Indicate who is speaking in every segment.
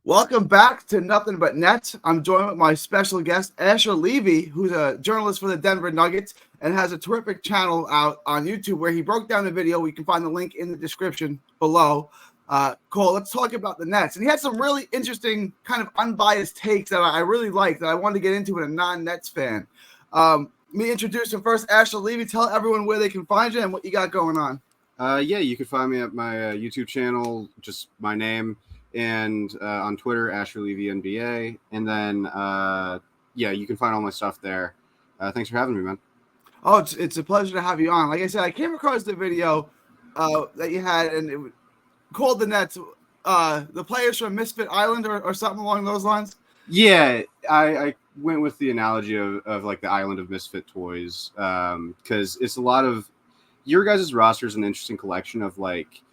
Speaker 1: Welcome back to Nothing But Nets. I'm joined with my special guest, Asher Levy, who's a journalist for the Denver Nuggets and has a terrific channel out on YouTube where he broke down the video. We can find the link in the description below. Cole, let's talk about the Nets. And he had some really interesting kind of unbiased takes that I really liked that I wanted to get into with a non-Nets fan. Me introduce him first. Asher Levy, tell everyone where they can find you and what you got going on.
Speaker 2: You can find me at my YouTube channel, just my name, and on Twitter, AsherLevyNBA. And then, you can find all my stuff there. Thanks for having me, man.
Speaker 1: Oh, it's a pleasure to have you on. Like I said, I came across the video that you had, and it called the Nets, the players from Misfit Island or something along those lines.
Speaker 2: Yeah, I went with the analogy of like the island of misfit toys, because it's a lot of your guys' roster is an interesting collection of like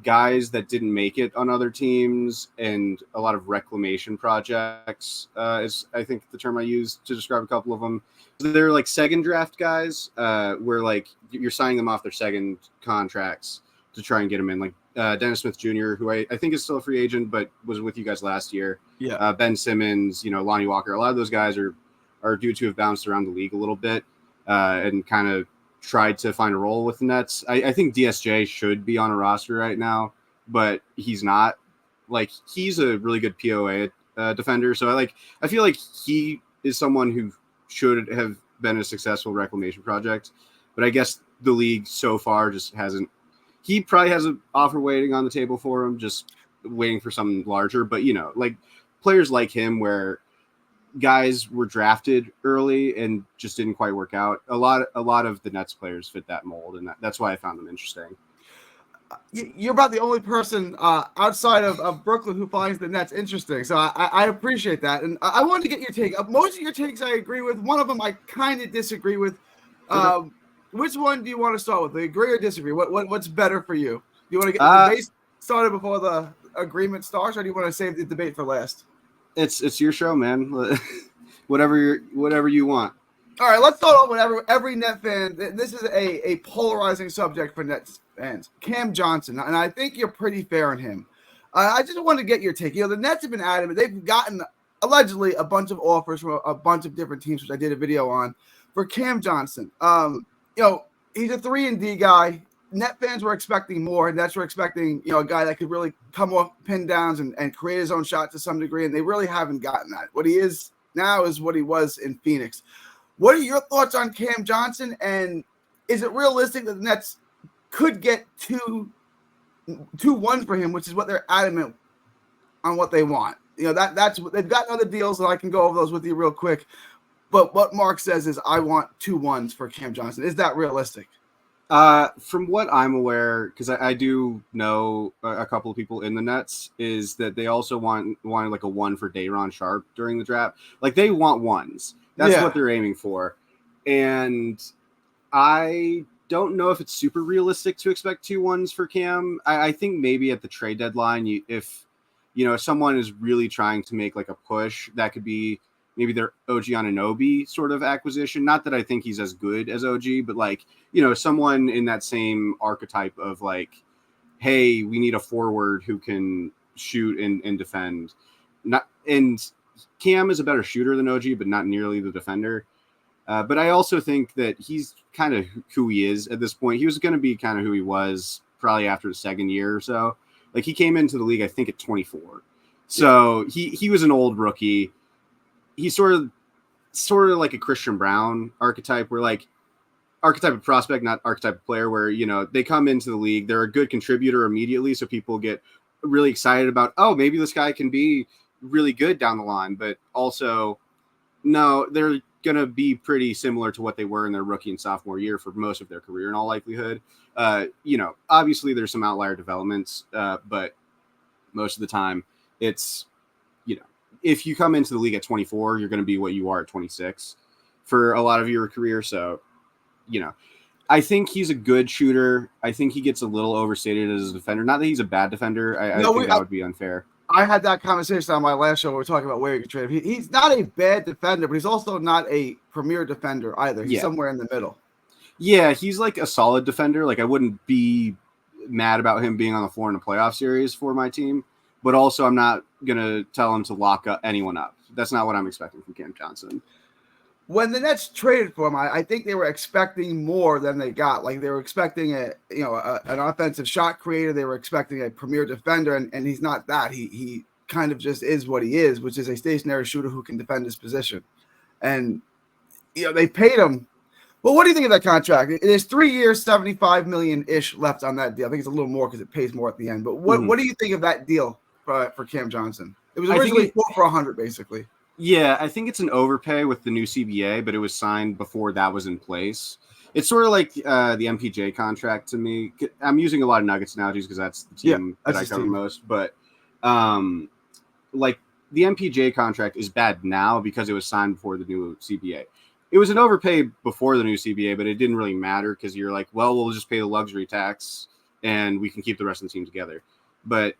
Speaker 2: guys that didn't make it on other teams and a lot of reclamation projects is I think the term I used to describe a couple of them. They're like second draft guys where like you're signing them off their second contracts to try and get them in, like Dennis Smith Jr., who I think is still a free agent but was with you guys last year.
Speaker 1: Yeah.
Speaker 2: Ben Simmons, Lonnie Walker, a lot of those guys are due to have bounced around the league a little bit and kind of tried to find a role with the Nets. I think DSJ should be on a roster right now, but he's not. Like, he's a really good POA defender, so I feel like he is someone who should have been a successful reclamation project, but I guess the league so far just hasn't. He probably has an offer waiting on the table for him, just waiting for something larger. But like players like him, where guys were drafted early and just didn't quite work out. A lot of the Nets players fit that mold, and that's why I found them interesting.
Speaker 1: You're about the only person outside of Brooklyn who finds the Nets interesting, so I appreciate that. And I wanted to get your take. Most of your takes I agree with. One of them I kind of disagree with. Which one do you want to start with? Agree or disagree? What's better for you? Do you want to get the debate started before the agreement starts, or do you want to save the debate for last?
Speaker 2: It's your show, man. whatever you want.
Speaker 1: All right, let's start off with every Net fan. This is a polarizing subject for Nets fans. Cam Johnson, and I think you're pretty fair on him. I just wanted to get your take. The Nets have been adamant. They've gotten allegedly a bunch of offers from a bunch of different teams, which I did a video on, for Cam Johnson. He's a 3-and-D guy. Net fans were expecting more. Nets were expecting, a guy that could really come off pin downs and create his own shot to some degree, and they really haven't gotten that. What he is now is what he was in Phoenix. What are your thoughts on Cam Johnson, and is it realistic that the Nets could get 2-1 for him, which is what they're adamant on what they want? That's what they've got other deals, and I can go over those with you real quick. But what Mark says is, I want 2-1s for Cam Johnson. Is that realistic?
Speaker 2: From what I'm aware, because I do know a couple of people in the Nets, is that they also wanted like a 1 for Day'Ron Sharpe during the draft. Like, they want 1s. That's what they're aiming for. And I don't know if it's super realistic to expect 2-1s for Cam. I think maybe at the trade deadline, if someone is really trying to make like a push, that could be maybe their OG Anunoby sort of acquisition. Not that I think he's as good as OG, but like, someone in that same archetype of like, hey, we need a forward who can shoot and defend. And Cam is a better shooter than OG, but not nearly the defender. But I also think that he's kind of who he is at this point. He was going to be kind of who he was probably after the second year or so. Like, he came into the league, I think, at 24. So he was an old rookie. He's sort of like a Christian Brown archetype, where like archetype of prospect, not archetype of player, where, they come into the league, they're a good contributor immediately. So people get really excited about, oh, maybe this guy can be really good down the line, but also no, they're going to be pretty similar to what they were in their rookie and sophomore year for most of their career in all likelihood. Obviously there's some outlier developments, but most of the time it's, if you come into the league at 24, you're going to be what you are at 26 for a lot of your career. So, I think he's a good shooter. I think he gets a little overstated as a defender. Not that he's a bad defender. I think that would be unfair.
Speaker 1: I had that conversation on my last show where we were talking about where you could trade him. He's not a bad defender, but he's also not a premier defender either. He's somewhere in the middle.
Speaker 2: Yeah, he's like a solid defender. Like, I wouldn't be mad about him being on the floor in a playoff series for my team. but also I'm not gonna tell him to lock anyone up. That's not what I'm expecting from Cam Johnson.
Speaker 1: When the Nets traded for him, I think they were expecting more than they got. Like they were expecting an offensive shot creator. They were expecting a premier defender, and he's not that. He kind of just is what he is, which is a stationary shooter who can defend his position. And they paid him. Well, what do you think of that contract? There's 3 years, $75 million ish left on that deal. I think it's a little more because it pays more at the end. But what do you think of that deal for Cam Johnson? It was originally 4 for 100, basically.
Speaker 2: Yeah, I think it's an overpay with the new CBA, but it was signed before that was in place. It's sort of like the MPJ contract to me. I'm using a lot of Nuggets analogies because that's the team that I cover most. But like the MPJ contract is bad now because it was signed before the new CBA. It was an overpay before the new CBA, but it didn't really matter because you're like, well, we'll just pay the luxury tax and we can keep the rest of the team together. But,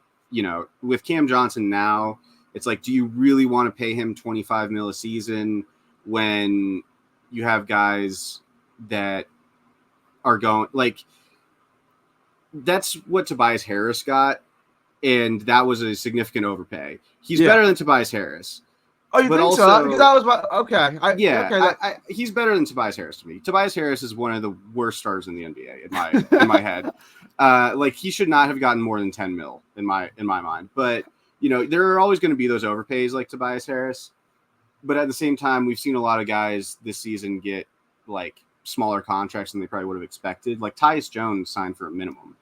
Speaker 2: with Cam Johnson now, it's like, do you really want to pay him $25 million a season when you have guys that are going like that's what Tobias Harris got, and that was a significant overpay. He's better than Tobias Harris.
Speaker 1: Oh, you think so? Because I was okay.
Speaker 2: He's better than Tobias Harris to me. Tobias Harris is one of the worst stars in the NBA in my head. Like he should not have gotten more than 10 mil in my mind. But there are always going to be those overpays like Tobias Harris. But at the same time, we've seen a lot of guys this season get like smaller contracts than they probably would have expected. Like Tyus Jones signed for a minimum.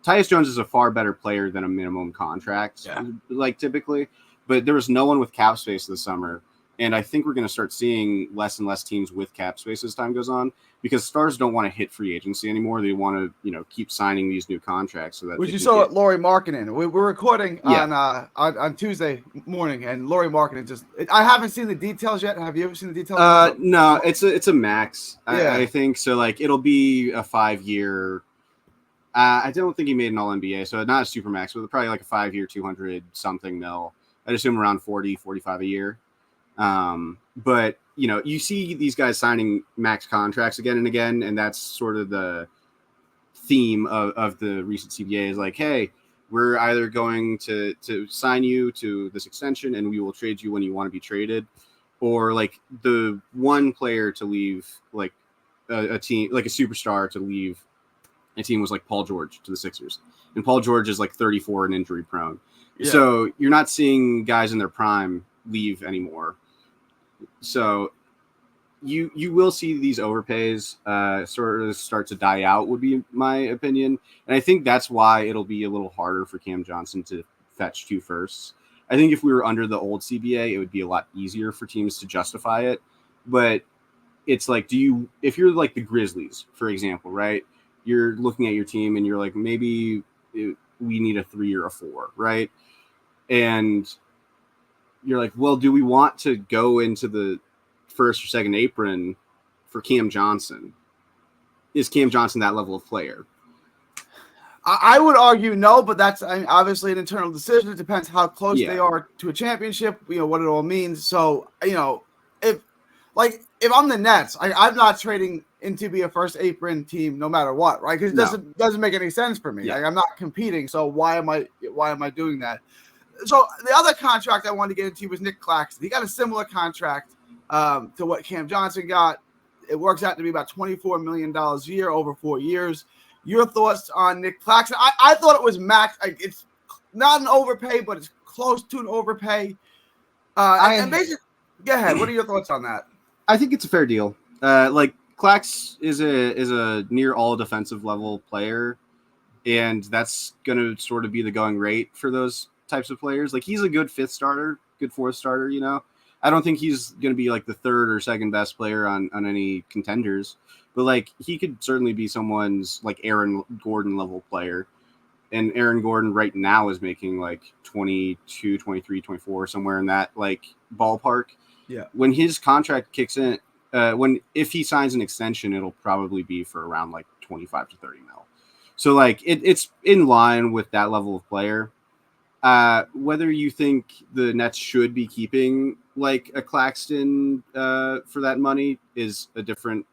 Speaker 2: Tyus Jones is a far better player than a minimum contract, like typically. But there was no one with cap space this summer. And I think we're going to start seeing less and less teams with cap space as time goes on because stars don't want to hit free agency anymore. They want to, keep signing these new contracts. So that
Speaker 1: which you saw at Lauri Markkanen. We're recording on Tuesday morning, and Lauri Markkanen I haven't seen the details yet. Have you ever seen the details?
Speaker 2: No, it's a max. I think so. Like it'll be a 5-year. I don't think he made an All-NBA, so not a super max, but probably like a 5-year, 200 something mil. I'd assume around 40, 45 a year. But, you see these guys signing max contracts again and again, and that's sort of the theme of the recent CBA is like, hey, we're either going to sign you to this extension and we will trade you when you want to be traded, or like the one player to leave, like a team, like a superstar to leave a team was like Paul George to the Sixers. And Paul George is like 34 and injury prone. Yeah. So you're not seeing guys in their prime leave anymore. So you will see these overpays sort of start to die out, would be my opinion. And I think that's why it'll be a little harder for Cam Johnson to fetch 2 firsts. I think if we were under the old CBA, it would be a lot easier for teams to justify it. But it's like, if you're like the Grizzlies, for example, right? You're looking at your team and you're like, maybe we need a 3 or a 4, right? And you're like, well, do we want to go into the first or second apron for Cam Johnson? Is Cam Johnson that level of player?
Speaker 1: I would argue no, but that's obviously an internal decision. It depends how close they are to a championship, what it all means. So, if I'm the Nets, I'm not trading in to be a first apron team no matter what, right? Because it doesn't make any sense for me.
Speaker 2: Yeah.
Speaker 1: Like, I'm not competing, so why am I doing that? So the other contract I wanted to get into was Nick Claxton. He got a similar contract to what Cam Johnson got. It works out to be about $24 million a year over 4 years. Your thoughts on Nick Claxton? I thought it was max. It's not an overpay, but it's close to an overpay. And basically, go ahead. What are your thoughts on that?
Speaker 2: I think it's a fair deal. Like Clax is a near all defensive level player, and that's going to sort of be the going rate for those types of players. Like he's a good 5th starter, good 4th starter, I don't think he's going to be like the 3rd or 2nd best player on any contenders, but like he could certainly be someone's like Aaron Gordon level player. And Aaron Gordon right now is making like 22, 23, 24, somewhere in that like ballpark.
Speaker 1: Yeah.
Speaker 2: When his contract kicks in, if he signs an extension, it'll probably be for around like 25 to 30 mil. So like it's in line with that level of player. Whether you think the Nets should be keeping like a Claxton for that money is a different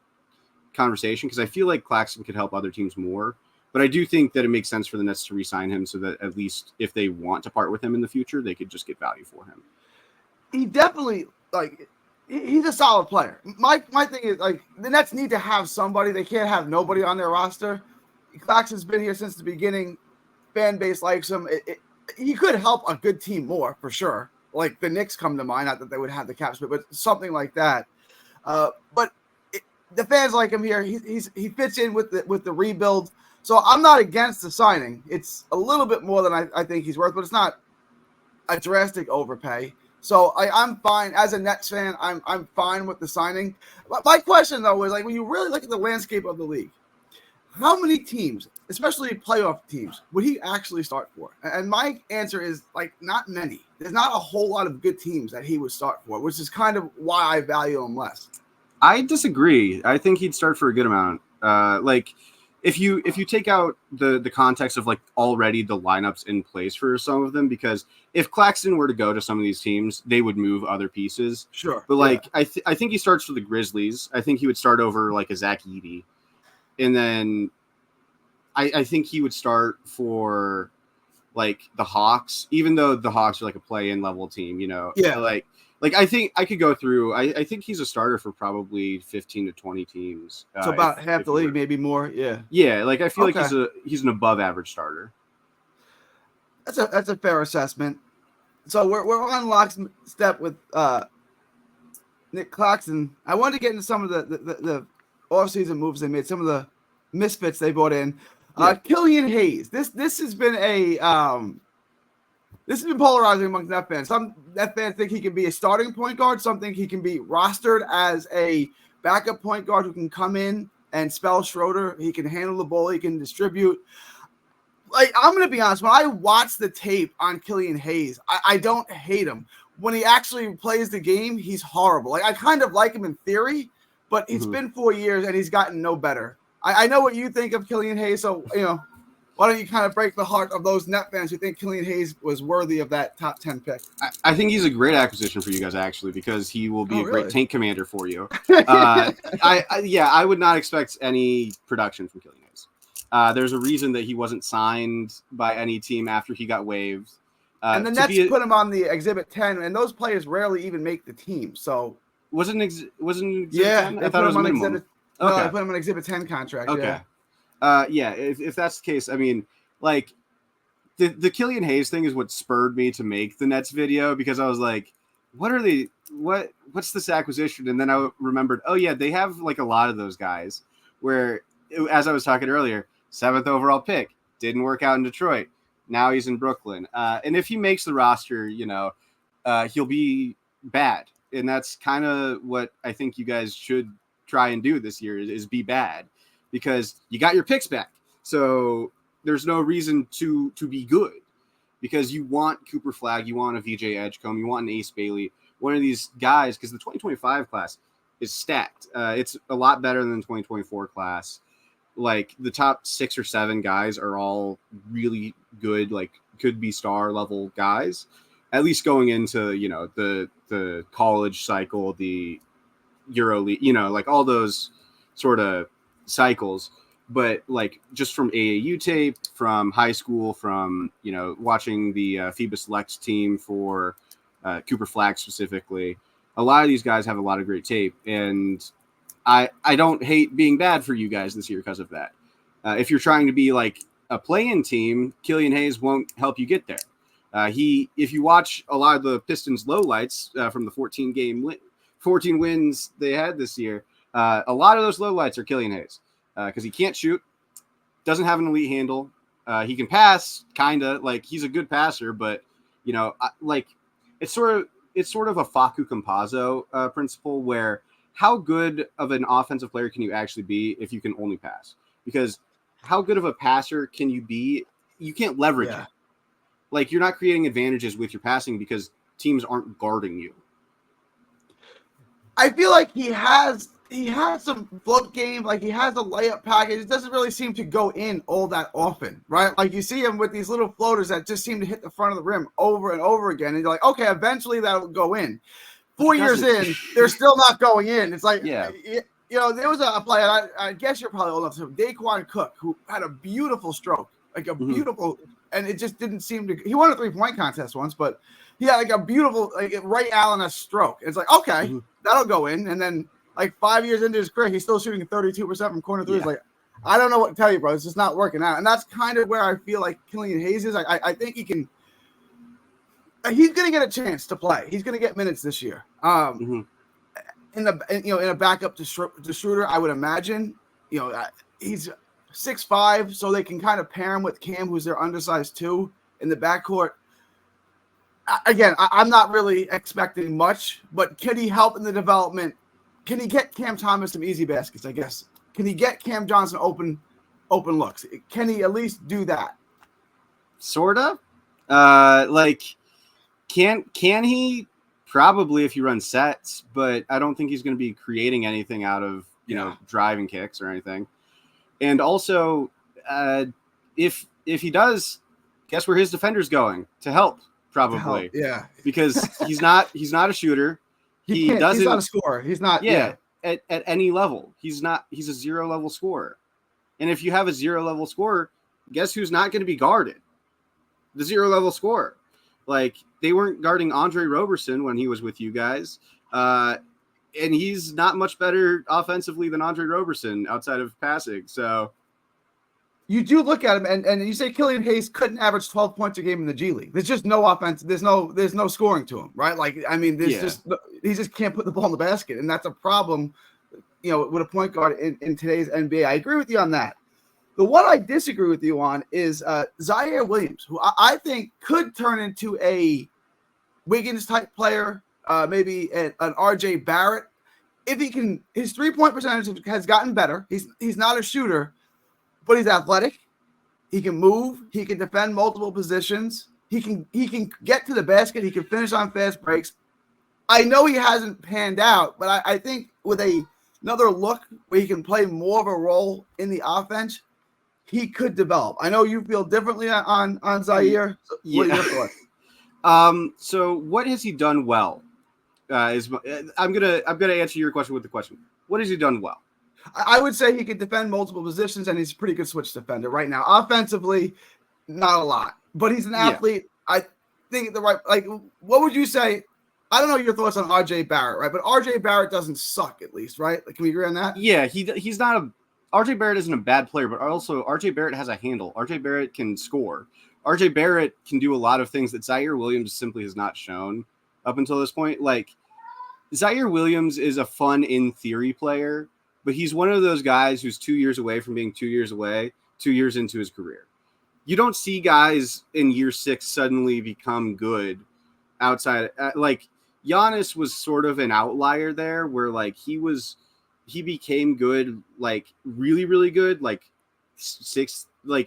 Speaker 2: conversation, because I feel like Claxton could help other teams more. But I do think that it makes sense for the Nets to re-sign him so that at least if they want to part with him in the future, they could just get value for him.
Speaker 1: He definitely, like, he's a solid player. My thing is, like, the Nets need to have somebody. They can't have nobody on their roster. Claxton's been here since the beginning. Fan base likes him. He could help a good team more, for sure. Like, the Knicks come to mind. Not that they would have the cap space, but something like that. The fans like him here. He fits in with the rebuild. So I'm not against the signing. It's a little bit more than I think he's worth, but it's not a drastic overpay. So I'm fine. As a Nets fan, I'm fine with the signing. My question, though, is, like, when you really look at the landscape of the league, how many teams, especially playoff teams, would he actually start for? And my answer is, like, not many. There's not a whole lot of good teams that he would start for, which is kind of why I value him less.
Speaker 2: I disagree. I think he'd start for a good amount. If you take out the context of, like, already the lineups in place for some of them, because if Claxton were to go to some of these teams, they would move other pieces.
Speaker 1: Sure.
Speaker 2: But, like, yeah. I think he starts for the Grizzlies. I think he would start over, like, a Zach Edey. And then I think he would start for, like, the Hawks, even though the Hawks are, like, a play-in level team, you know?
Speaker 1: Yeah.
Speaker 2: Like, I think I could go through. I think he's a starter for probably 15 to 20 teams.
Speaker 1: So about half the league, maybe more. Yeah.
Speaker 2: Yeah, like, I feel like he's an above average starter.
Speaker 1: That's a fair assessment. So we're on lockstep with Nick Claxton. I wanted to get into some of the offseason moves they made, some of the misfits they brought in. Killian Hayes. This has been this has been polarizing among Net fans. Some Net fans think he can be a starting point guard. Some think he can be rostered as a backup point guard who can come in and spell Schroeder. He can handle the ball. He can distribute. Like, I'm going to be honest. When I watch the tape on Killian Hayes, I don't hate him. When he actually plays the game, he's horrible. Like, I kind of like him in theory, but it's been 4 years and he's gotten no better. I know what you think of Killian Hayes, so, you know, why don't you kind of break the heart of those Net fans who think Killian Hayes was worthy of that top 10 pick?
Speaker 2: I think he's a great acquisition for you guys, actually, because he will be a great tank commander for you. I would not expect any production from Killian Hayes. There's a reason that he wasn't signed by any team after he got waived.
Speaker 1: And the Nets put him on the Exhibit 10, and those players rarely even make the team. So
Speaker 2: wasn't Exhibit 10?
Speaker 1: I thought it was minimum. No, I put him on Exhibit 10 contract. Okay.
Speaker 2: If that's the case, I mean, like, the Killian Hayes thing is what spurred me to make the Nets video, because I was like, what's this acquisition? And then I remembered, oh yeah, they have, like, a lot of those guys where, as I was talking earlier, 7th overall pick, didn't work out in Detroit. Now he's in Brooklyn. And if he makes the roster, you know, he'll be bad. And that's kind of what I think you guys should try and do this year is be bad, because you got your picks back. So there's no reason to be good, because you want Cooper Flagg, you want a VJ Edgecombe, you want an Ace Bailey, one of these guys, because the 2025 class is stacked. It's a lot better than the 2024 class. Like, the top 6 or 7 guys are all really good, like, could be star level guys, at least going into, you know, the college cycle, the Euro League, you know, like all those sort of cycles. But, like, just from AAU tape, from high school, from, you know, watching the FIBA Select team for Cooper Flagg specifically, a lot of these guys have a lot of great tape, and I don't hate being bad for you guys this year because of that. If you're trying to be like a play-in team, Killian Hayes won't help you get there. If you watch a lot of the Pistons lowlights from the 14 wins they had this year, a lot of those lowlights are Killian Hayes, because he can't shoot, doesn't have an elite handle. He can pass, kind of, like, he's a good passer, but, you know, like, it's sort of a Facu Campazzo principle, where how good of an offensive player can you actually be if you can only pass? Because how good of a passer can you be? You can't leverage it. Like, you're not creating advantages with your passing because teams aren't guarding you.
Speaker 1: I feel like he has some float game, like he has a layup package. It doesn't really seem to go in all that often, right? Like, you see him with these little floaters that just seem to hit the front of the rim over and over again. And you're like, okay, eventually that'll go in. 4 years in, they're still not going in. It's like, there was a player, I guess you're probably old enough to, Daquan Cook, who had a beautiful stroke, like a beautiful, and it just didn't seem to, he won a 3-point contest once, but he had like a beautiful, like Ray Allen stroke. It's like, okay, that'll go in. And then like 5 years into his career, he's still shooting 32% from corner threes. Like, I don't know what to tell you, bro. It's just not working out. And that's kind of where I feel like Killian Hayes is. I think he's going to get a chance to play. He's going to get minutes this year. In a backup to Schroeder, I would imagine, he's 6'5", so they can kind of pair him with Cam, who's their undersized too, in the backcourt. Again, I'm not really expecting much, but can he help in the development? Can he get Cam Thomas some easy baskets, I guess? Can he get Cam Johnson open looks? Can he at least do that?
Speaker 2: Sort of. Can he? Probably if you run sets, but I don't think he's going to be creating anything out of, driving kicks or anything. And also, if he does, guess where his defender's going? To help, probably.
Speaker 1: Yeah.
Speaker 2: Because he's not a shooter. He's not
Speaker 1: a scorer. He's not.
Speaker 2: Yeah. At any level. He's a 0 level scorer. And if you have a 0 level scorer, guess who's not going to be guarded? The 0 level scorer. Like, they weren't guarding Andre Roberson when he was with you guys. And he's not much better offensively than Andre Roberson outside of passing. So
Speaker 1: you do look at him and you say Killian Hayes couldn't average 12 points a game in the G League. There's just no offense. There's no scoring to him, right? Like, I mean, he just can't put the ball in the basket. And that's a problem, with a point guard in today's NBA. I agree with you on that. The one I disagree with you on is Zaire Williams, who I think could turn into a Wiggins-type player, maybe an RJ Barrett. If he can, his 3-point percentage has gotten better. He's not a shooter, but he's athletic. He can move. He can defend multiple positions. He can get to the basket. He can finish on fast breaks. I know he hasn't panned out, but I think with another look where he can play more of a role in the offense, he could develop. I know you feel differently on Zaire. So what are your thoughts?
Speaker 2: So what has he done well? I'm gonna answer your question with the question. What has he done well?
Speaker 1: I would say he could defend multiple positions, and he's a pretty good switch defender right now. Offensively, not a lot, but he's an athlete. Yeah. I think what would you say? I don't know your thoughts on RJ Barrett, right? But RJ Barrett doesn't suck, at least, right? Like, can we agree on that?
Speaker 2: Yeah, he's not RJ Barrett isn't a bad player, but also RJ Barrett has a handle. RJ Barrett can score. RJ Barrett can do a lot of things that Zaire Williams simply has not shown up until this point. Like, Zaire Williams is a fun in theory player, but he's one of those guys who's 2 years away from being 2 years away, 2 years into his career. You don't see guys in year 6 suddenly become good outside. Like, Giannis was sort of an outlier there where, like, he became good, like really, really good, like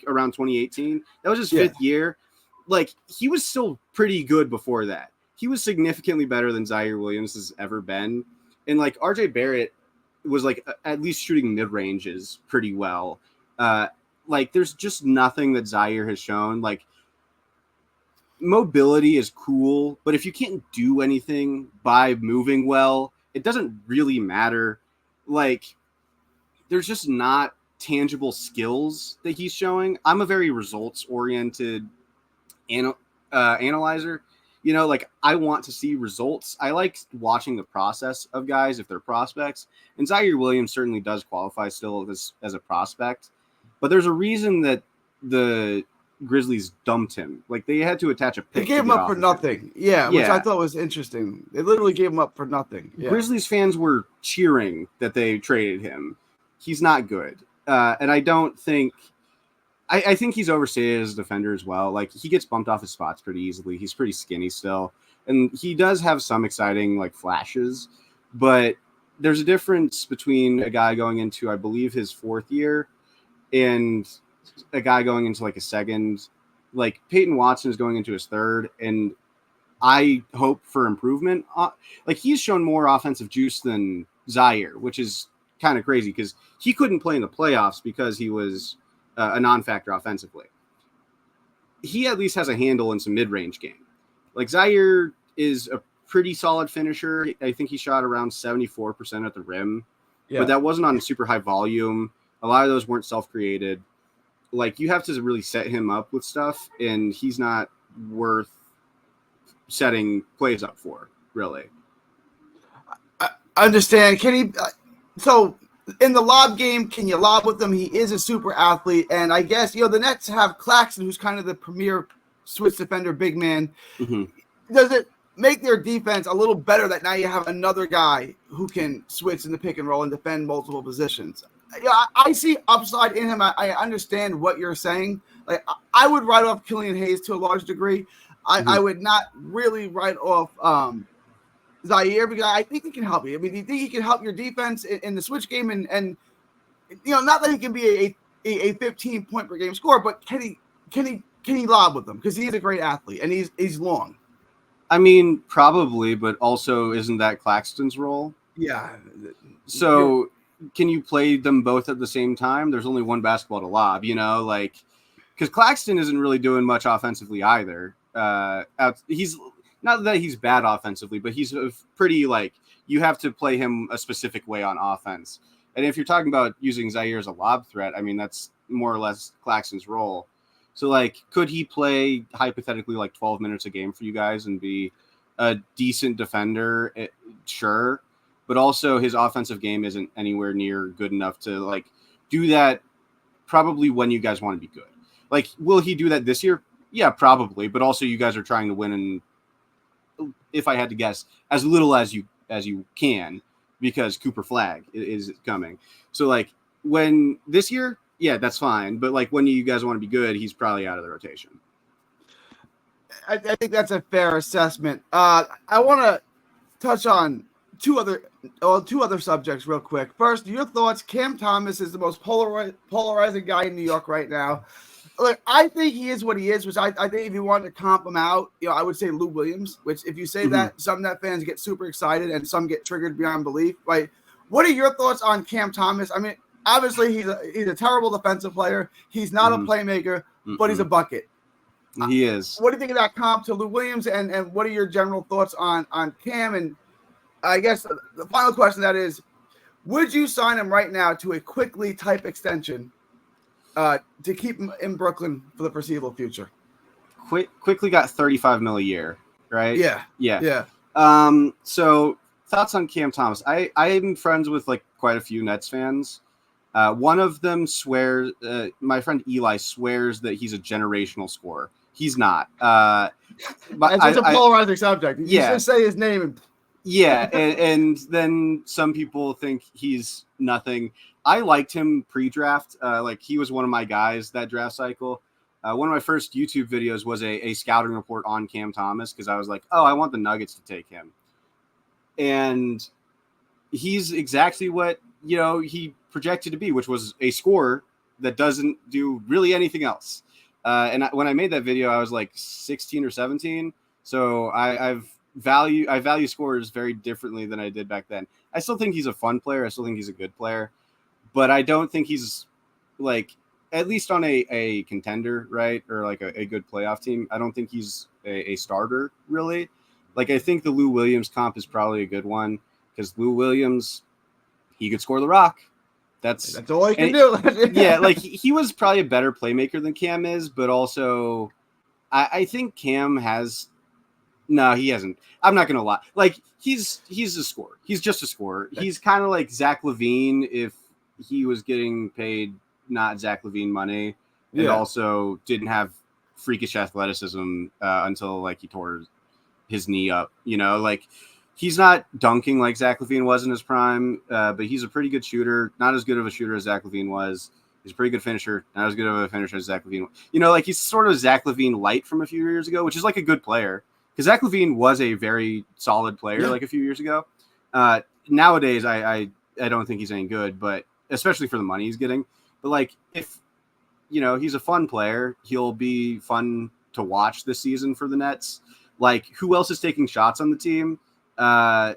Speaker 2: around 2018. That was his 5th year. Like, he was still pretty good before that. He was significantly better than Zaire Williams has ever been. And like RJ Barrett was like at least shooting mid ranges pretty well. Like, there's just nothing that Zaire has shown. Like, mobility is cool, but if you can't do anything by moving well, it doesn't really matter. Like, there's just not tangible skills that he's showing. I'm a very results-oriented analyzer. Like, I want to see results. I like watching the process of guys if they're prospects. And Zaire Williams certainly does qualify still as a prospect. But there's a reason that the Grizzlies dumped him. Like, they had to attach a pick.
Speaker 1: They gave him up for nothing. Yeah, which I thought was interesting. They literally gave him up for nothing. Yeah.
Speaker 2: Grizzlies fans were cheering that they traded him. He's not good. And I don't think – I think he's overstated as a defender as well. Like, he gets bumped off his spots pretty easily. He's pretty skinny still. And he does have some exciting, like, flashes. But there's a difference between a guy going into, I believe, his 4th year and – a guy going into like a second. Like, Peyton Watson is going into his 3rd, and I hope for improvement. Like, he's shown more offensive juice than Zaire, which is kind of crazy because he couldn't play in the playoffs because he was a non-factor offensively. He at least has a handle in some mid-range game. Like, Zaire is a pretty solid finisher. I think he shot around 74% at the rim but that wasn't on super high volume. A lot of those weren't self-created. Like, you have to really set him up with stuff, and he's not worth setting plays up for, really.
Speaker 1: I understand. Can he? So in the lob game, can you lob with him? He is a super athlete, and I guess the Nets have Claxton, who's kind of the premier switch defender, big man.
Speaker 2: Mm-hmm.
Speaker 1: Does it make their defense a little better that now you have another guy who can switch in the pick and roll and defend multiple positions? I see upside in him. I understand what you're saying. Like, I would write off Killian Hayes to a large degree. I would not really write off Zaire, because I think he can help you. I mean, do you think he can help your defense in the switch game? And not that he can be a 15 point per game scorer, but can he lob with them? Because he's a great athlete and he's long.
Speaker 2: I mean, probably, but also isn't that Claxton's role?
Speaker 1: Yeah.
Speaker 2: So can you play them both at the same time? There's only one basketball to lob, because Claxton isn't really doing much offensively either. He's not that he's bad offensively, but he's pretty, you have to play him a specific way on offense. And if you're talking about using Zaire as a lob threat, I mean, that's more or less Claxton's role. So, could he play hypothetically 12 minutes a game for you guys and be a decent defender? Sure. But also his offensive game isn't anywhere near good enough to, do that probably when you guys want to be good. Will he do that this year? Yeah, probably. But also you guys are trying to win, and if I had to guess, as little as you can, because Cooper Flagg is coming. So, when this year, yeah, that's fine. But when you guys want to be good, he's probably out of the rotation.
Speaker 1: I think that's a fair assessment. I want to touch on two other subjects real quick. First, your thoughts. Cam Thomas is the most polarizing guy in New York right now. Look, I think he is what he is, which I think if you wanted to comp him out, I would say Lou Williams, which if you say that, some Net fans get super excited and some get triggered beyond belief. What are your thoughts on Cam Thomas? I mean, obviously he's a terrible defensive player. He's not a playmaker, but he's a bucket.
Speaker 2: He is.
Speaker 1: What do you think of that comp to Lou Williams, and what are your general thoughts on Cam? And I guess the final question that is, would you sign him right now to a quickly type extension to keep him in Brooklyn for the foreseeable future?
Speaker 2: Quickly got $35 million a year, right?
Speaker 1: Yeah.
Speaker 2: So thoughts on Cam Thomas? I am friends with quite a few Nets fans. One of them swears, my friend Eli swears that he's a generational scorer. He's not. But
Speaker 1: it's a polarizing subject. You just say his name.
Speaker 2: And then some people think he's nothing. I liked him pre-draft. He was one of my guys that draft cycle. One of my first YouTube videos was a scouting report on Cam Thomas, because I was like, oh, I want the Nuggets to take him. And he's exactly what, he projected to be, which was a scorer that doesn't do really anything else. When I made that video, I was 16 or 17. So I value scorers very differently than I did back then. I still think he's a fun player. I still think he's a good player, but I don't think he's at least on a contender, right? Or a good playoff team. I don't think he's a starter really. I think the Lou Williams comp is probably a good one, because Lou Williams, he could score the rock. That's
Speaker 1: all he can do.
Speaker 2: Yeah, he was probably a better playmaker than Cam is, but also I think Cam has. No, he hasn't. I'm not gonna lie. He's a scorer. He's just a scorer. He's kind of like Zach LaVine if he was getting paid not Zach LaVine money, and also didn't have freakish athleticism until he tore his knee up. He's not dunking like Zach LaVine was in his prime, but he's a pretty good shooter. Not as good of a shooter as Zach LaVine was. He's a pretty good finisher. Not as good of a finisher as Zach LaVine. He's sort of Zach LaVine light from a few years ago, which is a good player. Because Zach LaVine was a very solid player a few years ago. Nowadays, I don't think he's any good, but especially for the money he's getting. But if he's a fun player, he'll be fun to watch this season for the Nets. Who else is taking shots on the team?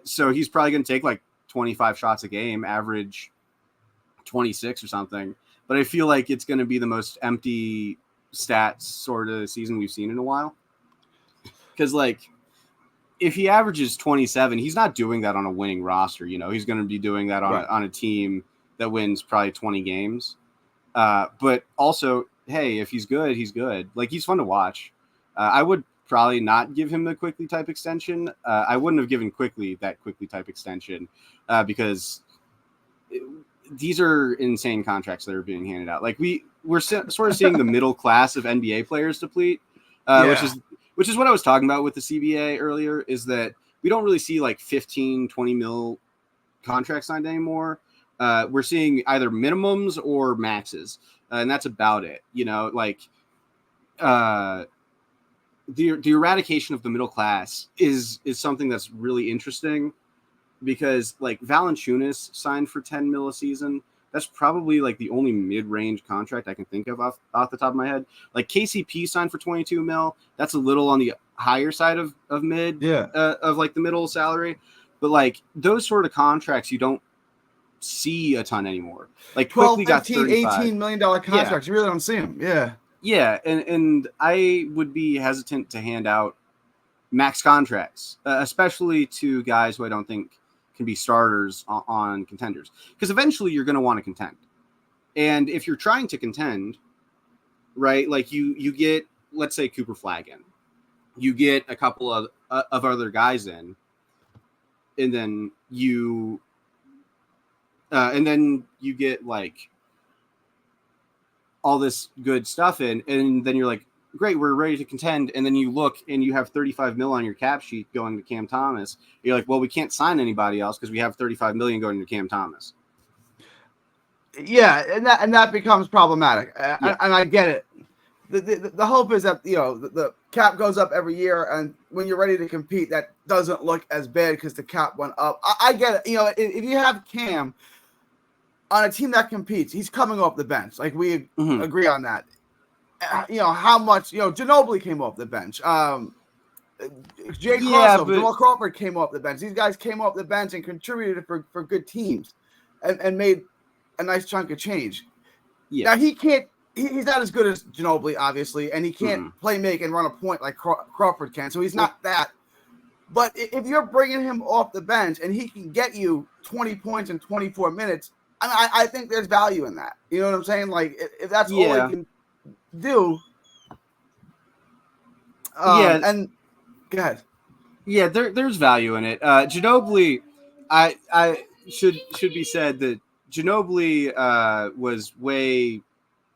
Speaker 2: So he's probably going to take 25 shots a game, average 26 or something. But I feel it's going to be the most empty stats sort of season we've seen in a while. Because if he averages 27, he's not doing that on a winning roster. He's going to be doing that on a team that wins probably 20 games. But also, hey, if he's good, he's good. Like, he's fun to watch. I would probably not give him the Quickly type extension. I wouldn't have given Quickly that Quickly type extension because these are insane contracts that are being handed out. Like, we're sort of seeing the middle class of NBA players deplete, which is what I was talking about with the CBA earlier, is that we don't really see like 15, 20 mil contracts signed anymore. We're seeing either minimums or maxes, and that's about it. The eradication of the middle class is something that's really interesting, because like Valanciunas signed for 10 mil a season. That's probably like the only mid-range contract I can think of off the top of my head. Like KCP signed for 22 mil. That's a little on the higher side of mid, of like the middle salary. But like those sort of contracts, you don't see a ton anymore. Like
Speaker 1: 12,
Speaker 2: Quickly got
Speaker 1: 15, $18 million contracts. You really don't see them.
Speaker 2: Yeah, and I would be hesitant to hand out max contracts, especially to guys who I don't think can be starters on contenders, because eventually you're going to want to contend. And if you're trying to contend, right, like you get, let's say, Cooper Flagg in, you get a couple of other guys in, and then you get like all this good stuff in, and then you're like, great, we're ready to contend. And then you look and you have 35 mil on your cap sheet going to Cam Thomas. You're like, well, we can't sign anybody else because we have 35 million going to Cam Thomas.
Speaker 1: Yeah, and that becomes problematic. And I get it. The hope is that the cap goes up every year, and when you're ready to compete, that doesn't look as bad because the cap went up. I get it. If you have Cam on a team that competes, he's coming off the bench. Like, we agree on that. How much, Ginobili came off the bench. Jay Crossover, Jamal Crawford came off the bench. These guys came off the bench and contributed for good teams and made a nice chunk of change. Yeah. Now, he's not as good as Ginobili, obviously, and he can't play make and run a point like Crawford can, so he's not that. But if you're bringing him off the bench and he can get you 20 points in 24 minutes, I think there's value in that. You know what I'm saying? Like, if that's all he can do. And go ahead.
Speaker 2: Yeah, there's value in it. Ginobili, I should be said that Ginobili was way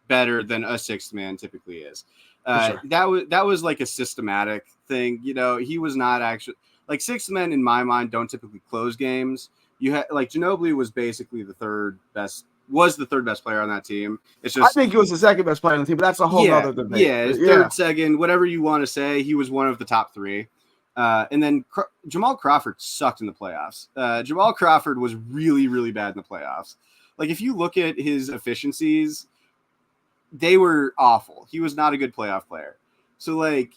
Speaker 2: better than a sixth man typically is.
Speaker 1: Sure.
Speaker 2: That was like a systematic thing. He was not actually, like, sixth men in my mind don't typically close games. You had, like, Ginobili was basically the third best player on that team. It's just,
Speaker 1: I think he was the second best player on the team, but that's a whole other debate.
Speaker 2: Yeah, third, second, whatever you want to say. He was one of the top three. And then Jamal Crawford sucked in the playoffs. Jamal Crawford was really, really bad in the playoffs. Like, if you look at his efficiencies, they were awful. He was not a good playoff player. So, like,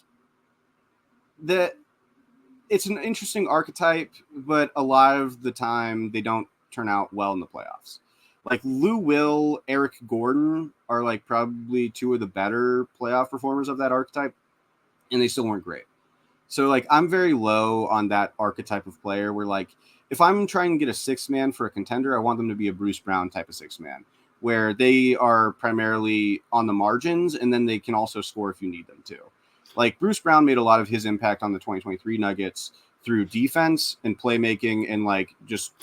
Speaker 2: it's an interesting archetype, but a lot of the time they don't turn out well in the playoffs. Like, Lou Will, Eric Gordon are like probably two of the better playoff performers of that archetype, and they still weren't great. So, like, I'm very low on that archetype of player where, like, if I'm trying to get a sixth man for a contender, I want them to be a Bruce Brown type of sixth man, where they are primarily on the margins, and then they can also score if you need them to. Like, Bruce Brown made a lot of his impact on the 2023 Nuggets through defense and playmaking and, like, just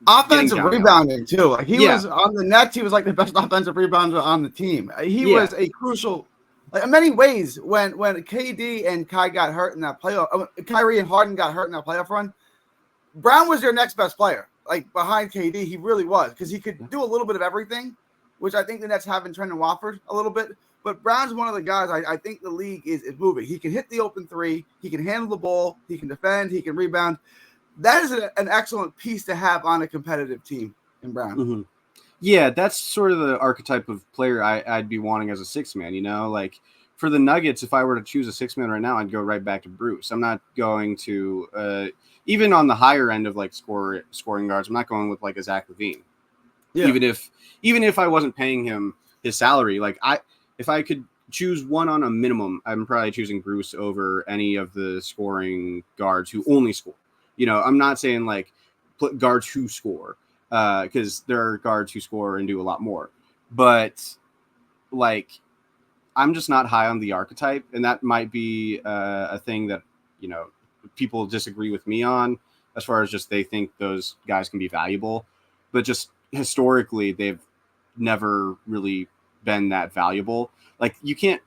Speaker 1: offensive rebounding too. Like, he was on the Nets. He was like the best offensive rebounder on the team. He was a crucial, like, in many ways, when KD and Kai got hurt in that playoff, Kyrie and Harden got hurt in that playoff run, Brown was their next best player. Like, behind KD, he really was, because he could do a little bit of everything, which I think the Nets have in Trendon Watford a little bit. But Brown's one of the guys I think the league is moving. He can hit the open three. He can handle the ball. He can defend. He can rebound. That is an excellent piece to have on a competitive team in Brown.
Speaker 2: Mm-hmm. Yeah, that's sort of the archetype of player I'd be wanting as a sixth man. Like, for the Nuggets, if I were to choose a sixth man right now, I'd go right back to Bruce. I'm not going to even on the higher end of, like, scoring guards. I'm not going with, like, a Zach LaVine. Yeah. Even if I wasn't paying him his salary, like, if I could choose one on a minimum, I'm probably choosing Bruce over any of the scoring guards who only score. I'm not saying like guards who score, because there are guards who score and do a lot more. But like, I'm just not high on the archetype, and that might be a thing that people disagree with me on, as far as just they think those guys can be valuable, but just historically they've never really been that valuable. Like, you can't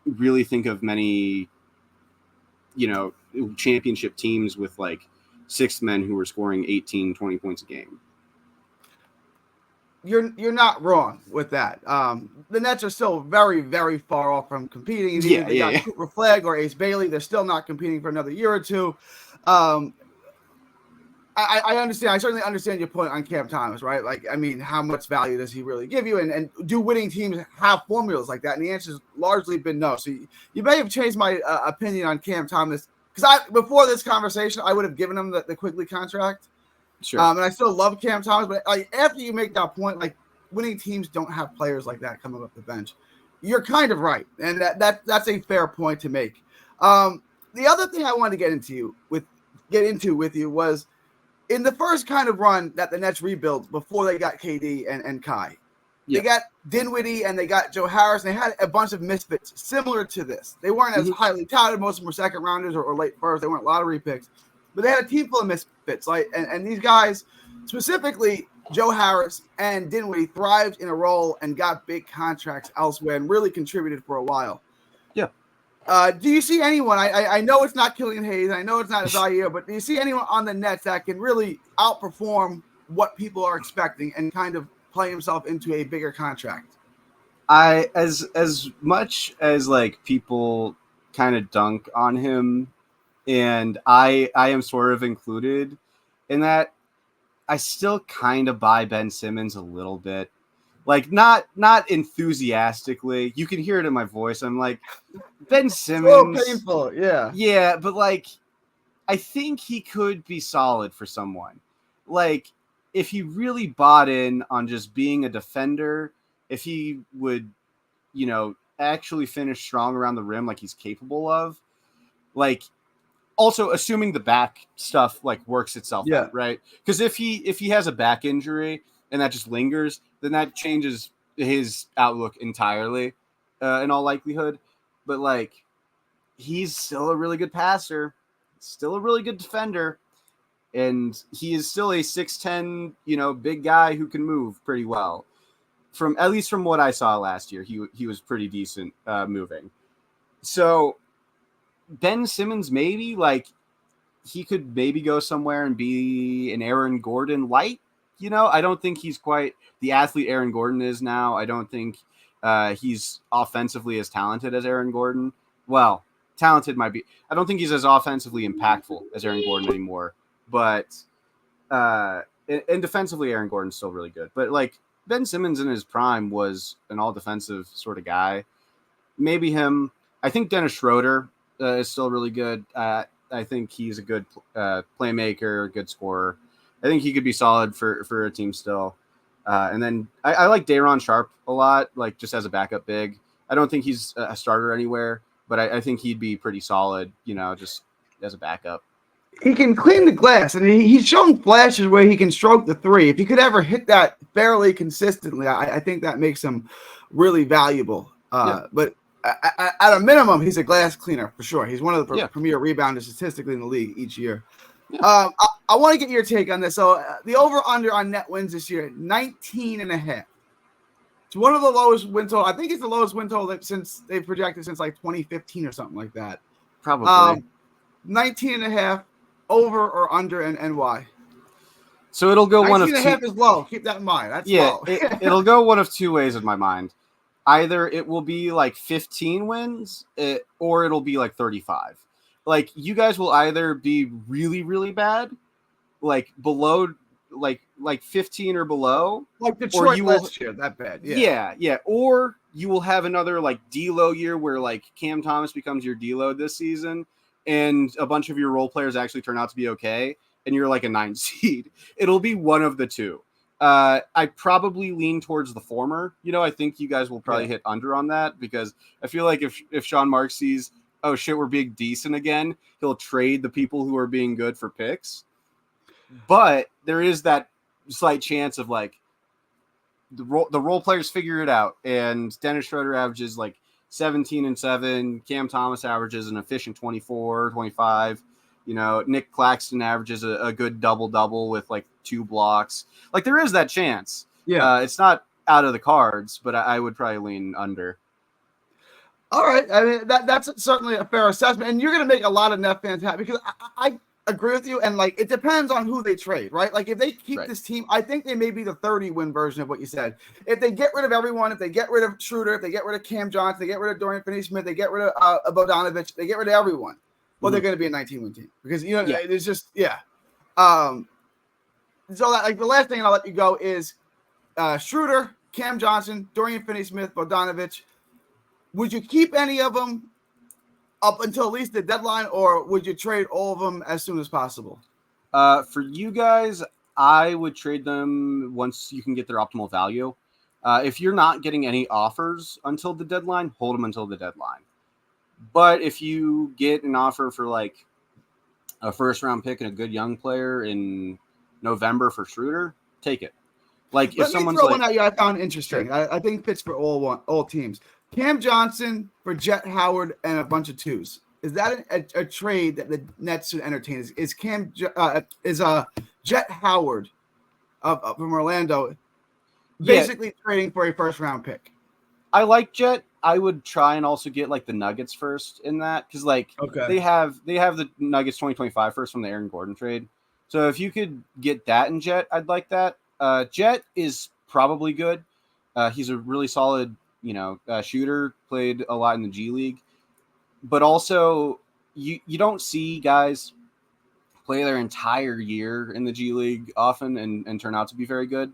Speaker 2: really think of many championship teams with like six men who were scoring 18-20 points a game.
Speaker 1: You're not wrong with that. The Nets are still very, very far off from competing. They got Cooper Flagg or Ace Bailey. They're still not competing for another year or two. I understand. I certainly understand your point on Cam Thomas, right? Like, I mean, how much value does he really give you? And do winning teams have formulas like that? And the answer's largely been no. So you may have changed my opinion on Cam Thomas, because before this conversation, I would have given him the Quigley contract.
Speaker 2: Sure.
Speaker 1: And I still love Cam Thomas, but like, after you make that point, like, winning teams don't have players like that coming up the bench. You're kind of right, and that's a fair point to make. The other thing I wanted to get into with you was in the first kind of run that the Nets rebuilt before they got KD and Kai. They got Dinwiddie and they got Joe Harris, and they had a bunch of misfits similar to this. They weren't as highly touted. Most of them were second rounders or late first. They weren't lottery picks. But they had a team full of misfits, like, and these guys, specifically Joe Harris and Dinwiddie, thrived in a role and got big contracts elsewhere and really contributed for a while.
Speaker 2: Yeah.
Speaker 1: Do you see anyone? I know it's not Killian Hayes. I know it's not Zaire, but do you see anyone on the Nets that can really outperform what people are expecting and kind of play himself into a bigger contract?
Speaker 2: As much as like people kind of dunk on him, and I am sort of included in that, I still kind of buy Ben Simmons a little bit. Like, not enthusiastically. You can hear it in my voice. I'm like, Ben Simmons.
Speaker 1: So painful, yeah.
Speaker 2: Yeah, but like, I think he could be solid for someone. Like, if he really bought in on just being a defender, if he would, actually finish strong around the rim like he's capable of, like, also assuming the back stuff like works itself out, right? Because if he has a back injury and that just lingers, then that changes his outlook entirely, in all likelihood. But like, he's still a really good passer, still a really good defender, and he is still a 6'10", big guy who can move pretty well. At least from what I saw last year, he was pretty decent moving. So Ben Simmons, maybe, like, he could maybe go somewhere and be an Aaron Gordon light. I don't think he's quite the athlete Aaron Gordon is now. I don't think he's offensively as talented as Aaron Gordon. Well, talented might be. I don't think he's as offensively impactful as Aaron Gordon anymore. But and defensively, Aaron Gordon's still really good. But like, Ben Simmons in his prime was an all defensive sort of guy. Maybe him. I think Dennis Schroeder is still really good. I think he's a good playmaker, good scorer. I think he could be solid for a team still. And then I like Day'Ron Sharpe a lot, like, just as a backup big. I don't think he's a starter anywhere, but I think he'd be pretty solid, just as a backup.
Speaker 1: He can clean the glass, and he's shown flashes where he can stroke the three. If he could ever hit that fairly consistently, I think that makes him really valuable. But at a minimum, he's a glass cleaner for sure. He's one of the premier rebounders statistically in the league each year. I want to get your take on this. So the over-under on net wins this year, 19.5. It's one of the lowest win total. I think it's the lowest win total since they've projected since like 2015 or something like that.
Speaker 2: Probably.
Speaker 1: 19.5, over or under, and why?
Speaker 2: So it'll go one of two.
Speaker 1: 19.5 is low. Keep that in mind. That's low.
Speaker 2: It'll go one of two ways in my mind. Either it will be like 15 wins, or it'll be like 35. Like, you guys will either be really, really bad, like below, like 15 or below,
Speaker 1: like Detroit last year, that bad.
Speaker 2: Yeah. Or you will have another like D-Lo year where like Cam Thomas becomes your D-Lo this season, and a bunch of your role players actually turn out to be okay, and you're like a 9 seed. It'll be one of the two. I probably lean towards the former. I think you guys will probably hit under on that because I feel like if Sean Marks sees, oh shit, we're being decent again, he'll trade the people who are being good for picks. But there is that slight chance of like the role players figure it out, and Dennis Schroeder averages like 17-7. Cam Thomas averages an efficient 24, 25. Nick Claxton averages a good double with like 2 blocks. Like there is that chance.
Speaker 1: Yeah.
Speaker 2: It's not out of the cards, but I would probably lean under.
Speaker 1: All right. I mean, that's certainly a fair assessment. And you're going to make a lot of Net fans happy because I agree with you. And like, it depends on who they trade, right? Like if they keep this team, I think they may be the 30-win version of what you said. If they get rid of everyone, if they get rid of Schroeder, if they get rid of Cam Johnson, they get rid of Dorian Finney-Smith, they get rid of Bogdanovich, they get rid of everyone. Well, they're going to be a 19-win team because, it's just, so that, like, the last thing I'll let you go is Schroeder, Cam Johnson, Dorian Finney-Smith, Bogdanovich. Would you keep any of them up until at least the deadline, or would you trade all of them as soon as possible?
Speaker 2: For you guys, I would trade them once you can get their optimal value. If you're not getting any offers until the deadline, hold them until the deadline. But if you get an offer for like a first-round pick and a good young player in November for Schroeder, take it. Like if someone's
Speaker 1: throw one at you, I found interesting.
Speaker 2: Sure.
Speaker 1: I think fits for all teams. Cam Johnson for Jet Howard and a bunch of 2s. Is that a trade that the Nets should entertain? Is Jet Howard from Orlando basically trading for a first-round pick?
Speaker 2: I like Jet. I would try and also get like the Nuggets first in that because they have the Nuggets 2025 first from the Aaron Gordon trade. So if you could get that in Jet, I'd like that. Jet is probably good. He's a really solid, shooter. Played a lot in the G League, but also you don't see guys play their entire year in the G League often and turn out to be very good.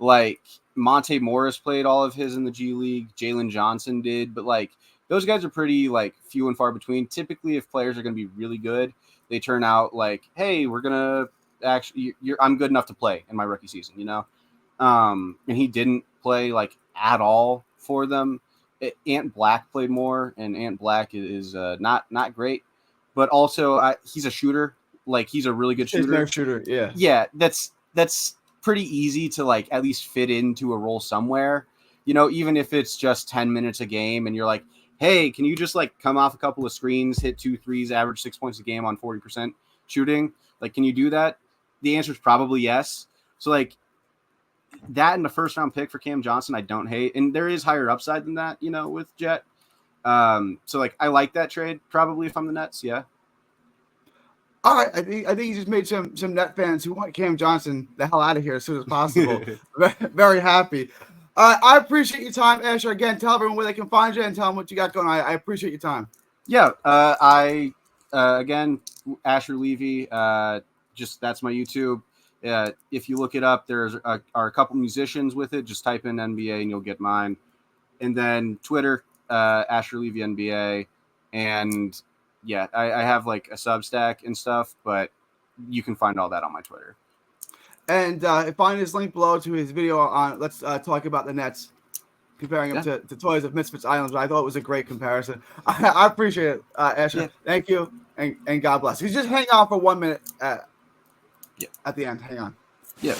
Speaker 2: Like Monte Morris played all of his in the G League. Jalen Johnson did, but like those guys are pretty like few and far between. Typically, if players are going to be really good, they turn out like, hey, we're gonna actually, I'm good enough to play in my rookie season, And he didn't play like at all for them. Ant Black played more, and Ant Black is not great, but also he's a shooter. Like he's a really good shooter. Yeah. That's pretty easy to like at least fit into a role somewhere, even if it's just 10 minutes a game and you're like, hey, can you just like come off a couple of screens, hit 2 threes, average 6 points a game on 40% shooting? Like, can you do that? The answer is probably yes. So like that and the first round pick for Cam Johnson, I don't hate. And there is higher upside than that, with Jet. So like, I like that trade probably if I'm the Nets. Yeah.
Speaker 1: All right, I think you just made some Net fans who want Cam Johnson the hell out of here as soon as possible. Very happy. I appreciate your time, Asher. Again, tell everyone where they can find you and tell them what you got going on. I appreciate your time.
Speaker 2: Yeah. Again, Asher Levy. Just that's my YouTube. If you look it up, there's are a couple musicians with it. Just type in NBA and you'll get mine. And then Twitter, AsherLevyNBA, and yeah, I have like a Substack and stuff, but you can find all that on my Twitter.
Speaker 1: And find his link below to his video on Let's Talk About the Nets, comparing them to toys of Misfits Islands. I thought it was a great comparison. I appreciate it, Asher. Yeah. Thank you, and God bless. You just hang on for 1 minute at the end. Hang on.
Speaker 2: Yeah.